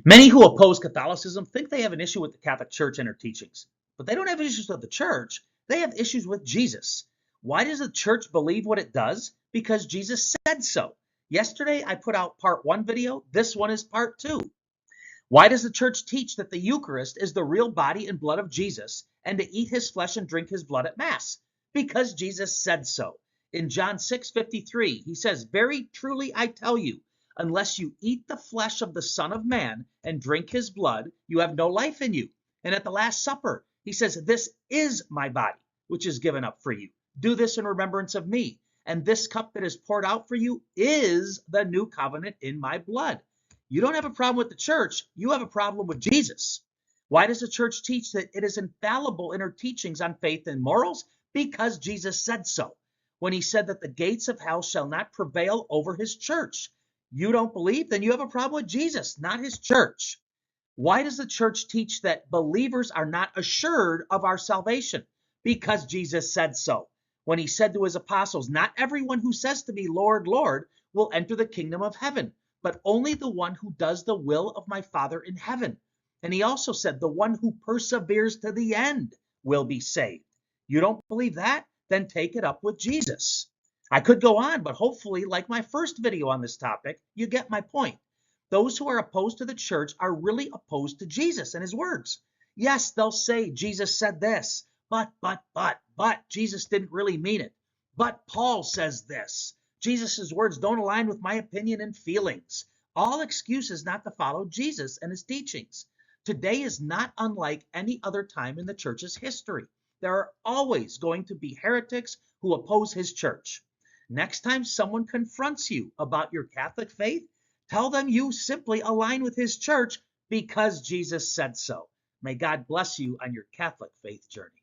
Many who oppose Catholicism think they have an issue with the Catholic Church and her teachings, but they don't have issues with the church. They have issues with Jesus. Why does the church believe what it does? Because Jesus said so. Yesterday, I put out part 1 video. This one is part 2. Why does the church teach that the Eucharist is the real body and blood of Jesus and to eat his flesh and drink his blood at Mass? Because Jesus said so. In John 6:53, he says, "Very truly I tell you, unless you eat the flesh of the Son of Man and drink his blood, you have no life in you." And at the Last Supper, he says, "This is my body, which is given up for you. Do this in remembrance of me. And this cup that is poured out for you is the new covenant in my blood." You don't have a problem with the church. You have a problem with Jesus. Why does the church teach that it is infallible in her teachings on faith and morals? Because Jesus said so. When he said that the gates of hell shall not prevail over his church. You don't believe? Then you have a problem with Jesus, not his church. Why does the church teach that believers are not assured of our salvation? Because Jesus said so. When he said to his apostles, "Not everyone who says to me, 'Lord, Lord,' will enter the kingdom of heaven, but only the one who does the will of my Father in heaven." And he also said, "The one who perseveres to the end will be saved." You don't believe that? Then take it up with Jesus. I could go on, but hopefully, like my first video on this topic, you get my point. Those who are opposed to the church are really opposed to Jesus and his words. Yes, they'll say Jesus said this, but Jesus didn't really mean it. But Paul says this. Jesus' words don't align with my opinion and feelings. All excuses not to follow Jesus and his teachings. Today is not unlike any other time in the church's history. There are always going to be heretics who oppose his church. Next time someone confronts you about your Catholic faith, tell them you simply align with his church because Jesus said so. May God bless you on your Catholic faith journey.